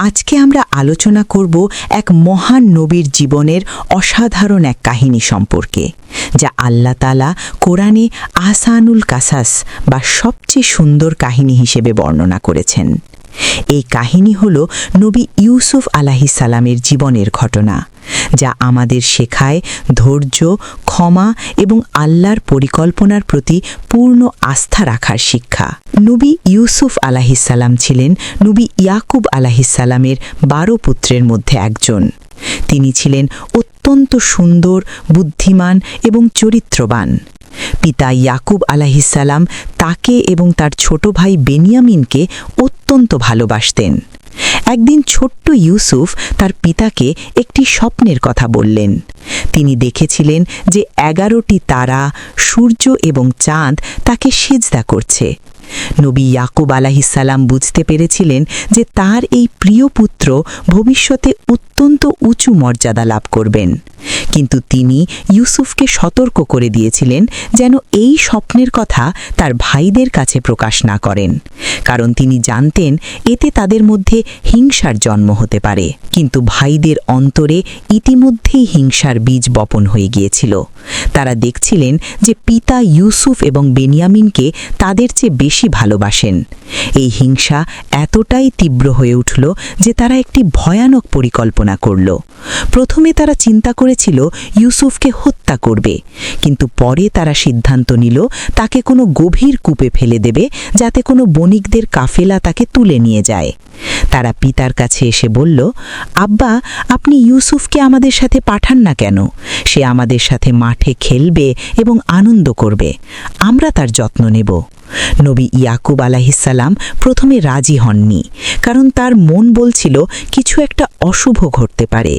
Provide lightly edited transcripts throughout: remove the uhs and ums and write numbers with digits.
আজকে আমরা আলোচনা করব এক মহান নবীর জীবনের অসাধারণ এক কাহিনী সম্পর্কে, যা আল্লাহ তাআলা কোরআনে আহসানুল কাসাস বা সবচেয়ে সুন্দর কাহিনী হিসেবে বর্ণনা করেছেন। এই কাহিনী হল নবী ইউসুফ আলাইহিস সালামের জীবনের ঘটনা, যা আমাদের শেখায় ধৈর্য, ক্ষমা এবং আল্লাহর পরিকল্পনার প্রতি পূর্ণ আস্থা রাখার শিক্ষা। নবী ইউসুফ আলাইহিস সালাম ছিলেন নবী ইয়াকুব আলাইহিস সালামের 12 পুত্রের মধ্যে একজন। তিনি ছিলেন অত্যন্ত সুন্দর, বুদ্ধিমান এবং চরিত্রবান। পিতা ইয়াকুব আলাইহিস সালাম তাকে এবং তার ছোট ভাই বেনিয়ামিনকে অত্যন্ত ভালোবাসতেন। একদিন ছোট্ট ইউসুফ তার পিতাকে একটি স্বপ্নের কথা বললেন। তিনি দেখেছিলেন যে 11টি তারা, সূর্য এবং চাঁদ তাকে সিজদা করছে। নবী ইয়াকুব আলাইহিস সালাম বুঝতে পেরেছিলেন যে তার এই প্রিয় পুত্র ভবিষ্যতে অত্যন্ত উঁচু মর্যাদা লাভ করবেন, কিন্তু তিনি ইউসুফকে সতর্ক করে দিয়েছিলেন যেন এই স্বপ্নের কথা তার ভাইদের কাছে প্রকাশ না করেন, কারণ তিনি জানতেন এতে তাদের মধ্যে হিংসার জন্ম হতে পারে। কিন্তু ভাইদের অন্তরে ইতিমধ্যেই হিংসার বীজ বপন হয়ে গিয়েছিল। তারা দেখছিলেন যে পিতা ইউসুফ এবং বেনিয়ামিনকে তাদের চেয়ে বেশি ভালোবাসেন। এই হিংসা এতটাই তীব্র হয়ে উঠল যে তারা একটি ভয়ানক পরিকল্পনা করল। প্রথমে তারা চিন্তা করেছিল ইউসুফকে হত্যা করবে, কিন্তু পরে তারা সিদ্ধান্ত নিল তাকে কোনো গভীর কূপে ফেলে দেবে, যাতে কোনো বণিকদের কাফেলা তাকে তুলে নিয়ে যায়। তারা পিতার কাছে এসে বলল, আব্বা, আপনি ইউসুফকে আমাদের সাথে পাঠান না কেন? সে আমাদের সাথে মাঠে খেলবে এবং আনন্দ করবে, আমরা তার যত্ন নেব। নবী ইয়াকুব আলাইহিস সালাম প্রথমে রাজি হননি, কারণ তার মন বলছিল কিছু একটা অশুভ ঘটতে পারে।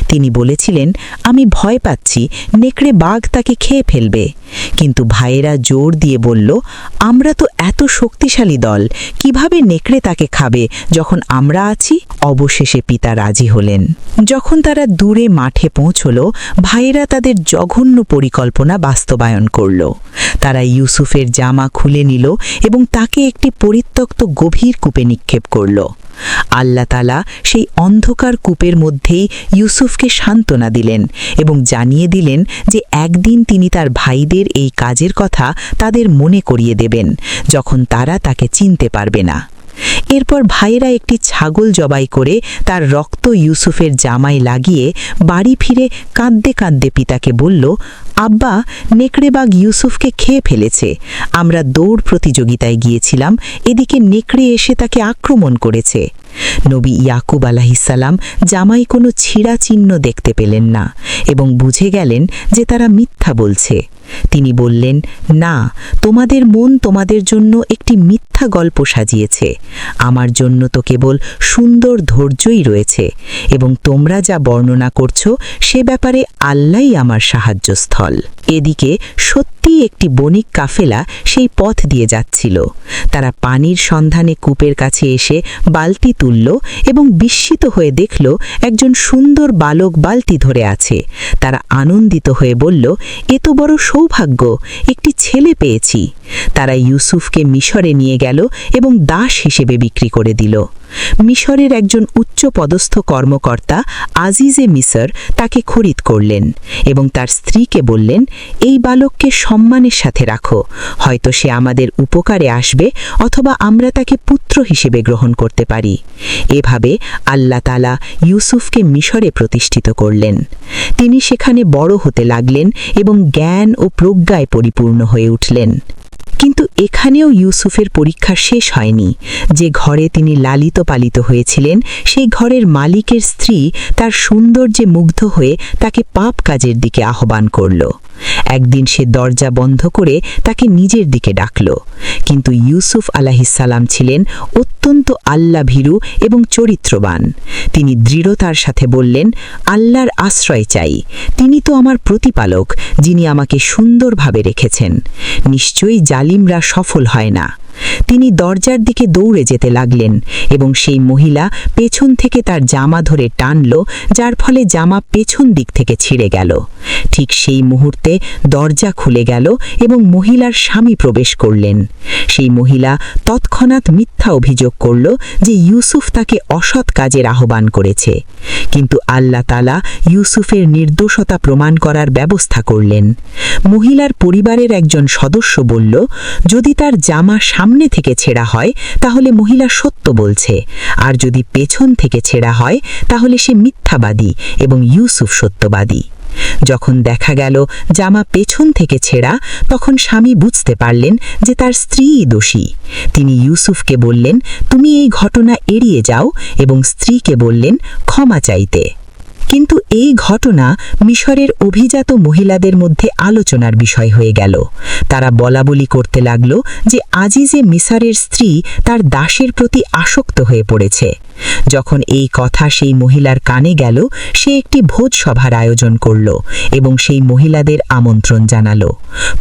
তিনি বলেছিলেন, আমি ভয় পাচ্ছি নেকড়ে বাঘ তাকে খেয়ে ফেলবে। কিন্তু ভাইয়েরা জোর দিয়ে বলল, আমরা তো এত শক্তিশালী দল, কিভাবে নেকড়ে তাকে খাবে যখন আমরা আছি? অবশেষে পিতা রাজি হলেন। যখন তারা দূরে মাঠে পৌঁছল, ভাইয়েরা তাদের জঘন্য পরিকল্পনা বাস্তবায়ন করল। তারা ইউসুফের জামা খুলে নিল এবং তাকে একটি পরিত্যক্ত গভীর কূপে নিক্ষেপ করল। আল্লাহ তাআলা সেই অন্ধকার কূপের মধ্যেই ইউসুফকে সান্ত্বনা দিলেন এবং জানিয়ে দিলেন যে একদিন তিনি তার ভাইদের এই কাজের কথা তাদের মনে করিয়ে দেবেন, যখন তারা তাকে চিনতে পারবে না। এরপর ভাইয়েরা একটি ছাগল জবাই করে তার রক্ত ইউসুফের জামায় লাগিয়ে বাড়ি ফিরে কাঁদতে কাঁদতে পিতাকে বলল, আব্বা, নেকড়ে বাঘ ইউসুফকে খেয়ে ফেলেছে। আমরা দৌড় প্রতিযোগিতায় গিয়েছিলাম, এদিকে নেকড়ে এসে তাকে আক্রমণ করেছে। নবী ইয়াকুব আলাইহিস সালাম জামায় কোনো ছিঁড়া চিহ্ন দেখতে পেলেন না এবং বুঝে গেলেন যে তারা মিথ্যা বলছে। তিনি বললেন, না, তোমাদের মন তোমাদের জন্য একটি মিথ্যা গল্প সাজিয়েছে। আমার জন্য তো কেবল সুন্দর ধৈর্যই রয়েছে, এবং তোমরা যা বর্ণনা করছো সে ব্যাপারে আল্লাহই আমার সাহায্যস্থল। এদিকে সত্যিই একটি বণিক কাফেলা সেই পথ দিয়ে যাচ্ছিল। তারা পানির সন্ধানে কূপের কাছে এসে বালতি তুলল এবং বিস্মিত হয়ে দেখল একজন সুন্দর বালক বালতি ধরে আছে। তারা আনন্দিত হয়ে বলল, এ তো বড় সৌভাগ্য, একটি ছেলে পেয়েছি। তারা ইউসুফকে মিশরে নিয়ে গেল এবং দাস হিসেবে বিক্রি করে দিল। মিশরের একজন উচ্চপদস্থ কর্মকর্তা আজিজে মিসর তাকে খরিদ করলেন এবং তার স্ত্রীকে বললেন, এই বালককে সম্মানের সাথে রাখো, হয়তো সে আমাদের উপকারে আসবে অথবা আমরা তাকে পুত্র হিসেবে গ্রহণ করতে পারি। এভাবে আল্লাহ তাআলা ইউসুফকে মিশরে প্রতিষ্ঠিত করলেন। তিনি সেখানে বড় হতে লাগলেন এবং জ্ঞান ও প্রজ্ঞায় পরিপূর্ণ হয়ে উঠলেন। কিন্তু এখানেও ইউসুফের পরীক্ষা শেষ হয়নি। যে ঘরে তিনি লালিত পালিত হয়েছিলেন, সেই ঘরের মালিকের স্ত্রী তার সৌন্দর্যে মুগ্ধ হয়ে তাকে পাপ কাজের দিকে আহ্বান করল। একদিন সে দরজা বন্ধ করে তাকে নিজের দিকে ডাকল, কিন্তু ইউসুফ আলাইহিস সালাম ছিলেন অত্যন্ত আল্লাহভীরু এবং চরিত্রবান। তিনি দৃঢ়তার সাথে বললেন, আল্লাহর আশ্রয় চাই, তিনি তো আমার প্রতিপালক, যিনি আমাকে সুন্দরভাবে রেখেছেন। নিশ্চয়ই জালিমরা সফল হয় না। তিনি দরজার দিকে দৌড়ে যেতে লাগলেন এবং সেই মহিলা পেছন থেকে তার জামা ধরে টানল, যার ফলে জামা পেছন দিক থেকে ছিঁড়ে গেল। ঠিক সেই মুহূর্তে দরজা খুলে গেল এবং মহিলার স্বামী প্রবেশ করলেন। সেই মহিলা তৎক্ষণাৎ মিথ্যা অভিযোগ করল যে ইউসুফ তাকে অসৎ কাজের আহ্বান করেছে, কিন্তু আল্লাহ তাআলা ইউসুফের নির্দোষতা প্রমাণ করার ব্যবস্থা করলেন। মহিলার পরিবারের একজন সদস্য বলল, যদি তার জামা সামনে থেকে ছেঁড়া হয় তাহলে মহিলা সত্য বলছে, আর যদি পেছন থেকে ছেঁড়া হয় তাহলে সে মিথ্যাবাদী এবং ইউসুফ সত্যবাদী। যখন দেখা গেল জামা পেছন থেকে ছেঁড়া, তখন স্বামী বুঝতে পারলেন যে তার স্ত্রীই দোষী। তিনি ইউসুফকে বললেন, তুমি এই ঘটনা এড়িয়ে যাও, এবং স্ত্রীকে বললেন ক্ষমা চাইতে। কিন্তু এই ঘটনা মিশরের অভিজাত মহিলাদের মধ্যে আলোচনার বিষয় হয়ে গেল। তারা বলাবলি করতে লাগল যে আজিজে মিসরের স্ত্রী তার দাসের প্রতি আসক্ত হয়ে পড়েছে। যখন এই কথা সেই মহিলার কানে গেল, সে একটি ভোজসভার আয়োজন করল এবং সেই মহিলাদের আমন্ত্রণ জানালো।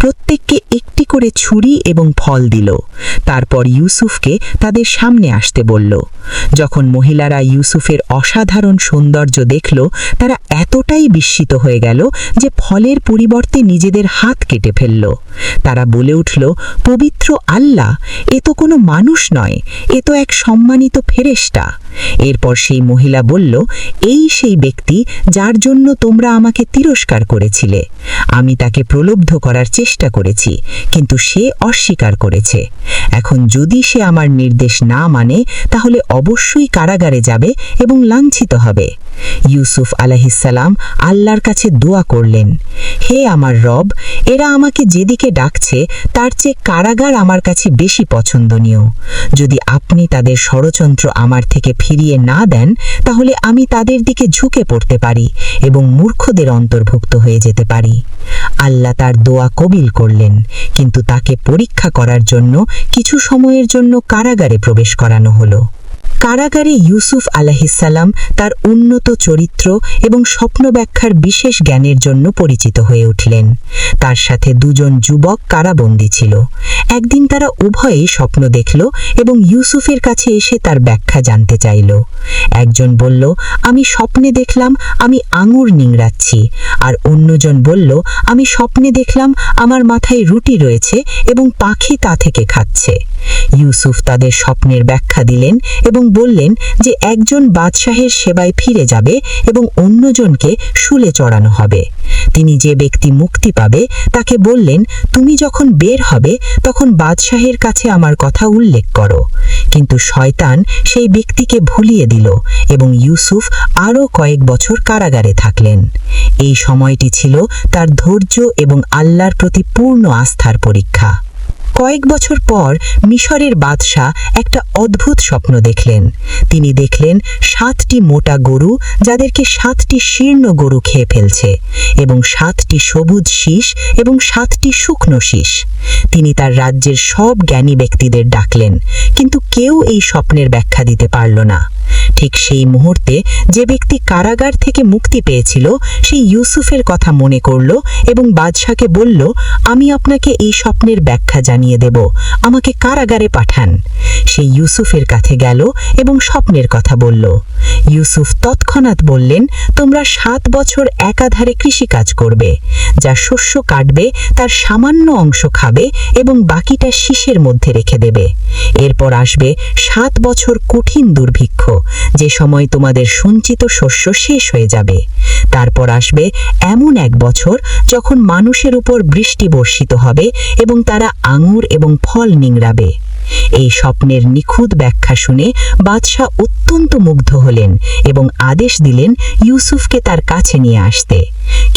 প্রত্যেককে একটি করে ছুরি এবং ফল দিল। তারপর ইউসুফকে তাদের সামনে আসতে বলল। যখন মহিলারা ইউসুফের অসাধারণ সৌন্দর্য দেখল, তারা এতটাই বিস্মিত হয়ে গেল যে ফলের পরিবর্তে নিজেদের হাত কেটে ফেলল। তারা বলে উঠল, পবিত্র আল্লাহ, এ তো কোনো মানুষ নয়, এ তো এক সম্মানিত ফেরেশতা। এরপর সেই মহিলা বলল, এই সেই ব্যক্তি যার জন্য তোমরা আমাকে তিরস্কার করেছিলে। আমি তাকে প্রলুব্ধ করার চেষ্টা করেছি, কিন্তু সে অস্বীকার করেছে। এখন যদি সে আমার নির্দেশ না মানে তাহলে অবশ্যই কারাগারে যাবে এবং লাঞ্ছিত হবে। ইউসুফ আলাইহিসসালাম আল্লাহর কাছে দোয়া করলেন, হে আমার রব, এরা আমাকে যেদিকে ডাকছে তার চেয়ে কারাগার আমার কাছে বেশি পছন্দনীয়। যদি আপনি তাদের ষড়যন্ত্র আমার থেকে ফিরিয়ে না দেন তাহলে আমি তাদের দিকে ঝুঁকে পড়তে পারি এবং মূর্খদের অন্তর্ভুক্ত হয়ে যেতে পারি। আল্লাহ তার দোয়া কবিল করলেন, কিন্তু তাকে পরীক্ষা করার জন্য কিছু সময়ের জন্য কারাগারে প্রবেশ করানো হলো। কারাগারে ইউসুফ আলাইহিসসালাম তার উন্নত চরিত্র এবং স্বপ্ন ব্যাখ্যার বিশেষ জ্ঞানের জন্য পরিচিত হয়ে উঠলেন। তার সাথে দুজন যুবক কারাবন্দী ছিল। একদিন তারা উভয়েই স্বপ্ন দেখল এবং ইউসুফের কাছে এসে তার ব্যাখ্যা জানতে চাইল। একজন বলল, আমি স্বপ্নে দেখলাম আমি আঙুর নিংড়াচ্ছি, আর অন্যজন বলল, আমি স্বপ্নে দেখলাম আমার মাথায় রুটি রয়েছে এবং পাখি তা থেকে খাচ্ছে। ইউসুফ তাদের স্বপ্নের ব্যাখ্যা দিলেন এবং বললেন যে একজন বাদশাহের সেবায় ফিরে যাবে এবং অন্যজনকে শুলে চড়ানো হবে। তিনি যে ব্যক্তি মুক্তি পাবে তাকে বললেন, তুমি যখন বের হবে তখন বাদশাহের কাছে আমার কথা উল্লেখ করো। কিন্তু শয়তান সেই ব্যক্তিকে ভুলিয়ে দিল এবং ইউসুফ আরও কয়েক বছর কারাগারে থাকলেন। এই সময়টি ছিল তার ধৈর্য এবং আল্লাহর প্রতি পূর্ণ আস্থার পরীক্ষা। কয়েক বছর পর মিশরের বাদশাহ একটা অদ্ভুত স্বপ্ন দেখলেন। তিনি দেখলেন 7টি মোটা গরু যাদেরকে 7টি শীর্ণ গরু খেয়ে ফেলছে, এবং 7টি সবুজ শীষ এবং 7টি শুকনো শীষ। তিনি তার রাজ্যের সব জ্ঞানী ব্যক্তিদের ডাকলেন, কিন্তু কেউ এই স্বপ্নের ব্যাখ্যা দিতে পারল না। ঠিক সেই মুহূর্তে যে ব্যক্তি কারাগার থেকে মুক্তি পেয়েছিল সেই ইউসুফের কথা মনে করল এবং বাদশাকে বলল, আমি আপনাকে এই স্বপ্নের ব্যাখ্যা জানিয়ে দেব, আমাকে কারাগারে পাঠান। সে ইউসুফের কাছে গেল এবং স্বপ্নের কথা বলল। ইউসুফ তৎক্ষণাৎ বললেন, তোমরা 7 বছর একাধারে কৃষিকাজ করবে, যা শস্য কাটবে তার সামান্য অংশ খাবে এবং বাকিটা শীষের মধ্যে রেখে দেবে। এরপর আসবে 7 বছর কঠিন দুর্ভিক্ষ, যে সময় তোমাদের সঞ্চিত শস্য শেষ হয়ে যাবে। তারপর আসবে এমন এক বছর যখন মানুষের উপর বৃষ্টি বর্ষিত হবে এবং তারা আঙুর এবং ফল নিংড়াবে। এই স্বপ্নের নিখুঁত ব্যাখ্যা শুনে বাদশাহ অত্যন্ত মুগ্ধ হলেন এবং আদেশ দিলেন ইউসুফকে তার কাছে নিয়ে আসতে।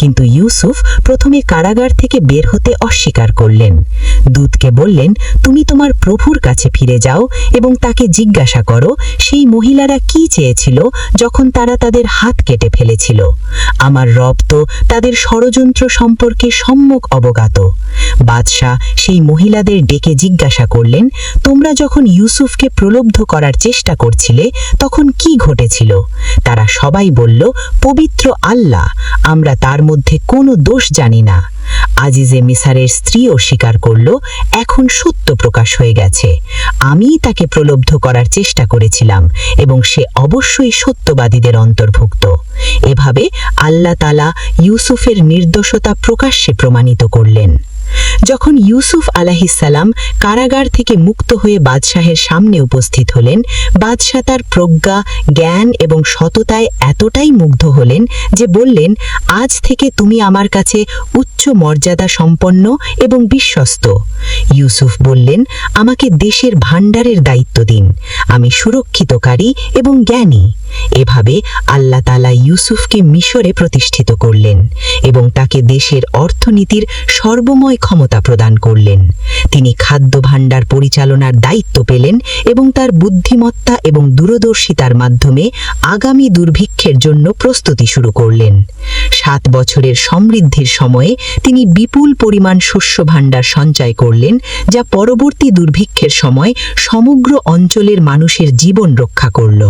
কিন্তু ইউসুফ প্রথমে কারাগার থেকে বের হতে অস্বীকার করলেন। দূতকে বললেন, তুমি তোমার প্রভুর কাছে ফিরে যাও এবং তাকে জিজ্ঞাসা করো সেই মহিলারা কি চেয়েছিল যখন তারা তাদের হাত কেটে ফেলেছিল। আমার রব তো তাদের ষড়যন্ত্র সম্পর্কে সম্যক অবগত। বাদশাহ সেই মহিলাদের ডেকে জিজ্ঞাসা করলেন, তোমরা যখন ইউসুফকে প্রলুব্ধ করার চেষ্টা করছিলে তখন কি ঘটেছিল? তারা সবাই বলল, পবিত্র আল্লাহ, আমরা তার মধ্যে কোনো দোষ জানি না। আজিজে মিসারের স্ত্রীও স্বীকার করল, এখন সত্য প্রকাশ হয়ে গেছে। আমিই তাকে প্রলুব্ধ করার চেষ্টা করেছিলাম এবং সে অবশ্যই সত্যবাদীদের অন্তর্ভুক্ত। এভাবে আল্লাহ তাআলা ইউসুফের নির্দোষতা প্রকাশ্যে প্রমাণিত করলেন। যখন ইউসুফ আলাইহিসসালাম কারাগার থেকে মুক্ত হয়ে বাদশাহের সামনে উপস্থিত হলেন, বাদশাহ তার প্রজ্ঞা, জ্ঞান এবং সততায় এতটাই মুগ্ধ হলেন যে বললেন, আজ থেকে তুমি আমার কাছে উচ্চ মর্যাদা সম্পন্ন এবং বিশ্বস্ত। ইউসুফ বললেন, আমাকে দেশের ভাণ্ডারের দায়িত্ব দিন, আমি সুরক্ষিতকারী এবং জ্ঞানী। এভাবে আল্লাহ তাআলা ইউসুফকে মিশরে প্রতিষ্ঠিত করলেন এবং তাকে দেশের অর্থনীতির সর্বময় ক্ষমতা প্রদান করলেন। তিনি খাদ্য ভাণ্ডার পরিচালনার দায়িত্ব পেলেন এবং তার বুদ্ধিমত্তা এবং দূরদর্শিতার মাধ্যমে আগামী দুর্ভিক্ষের জন্য প্রস্তুতি শুরু করলেন। 7 বছরের সমৃদ্ধির সময়ে তিনি বিপুল পরিমাণ শস্য ভাণ্ডার সঞ্চয় করলেন, যা পরবর্তী দুর্ভিক্ষের সময় সমগ্র অঞ্চলের মানুষের জীবন রক্ষা করল।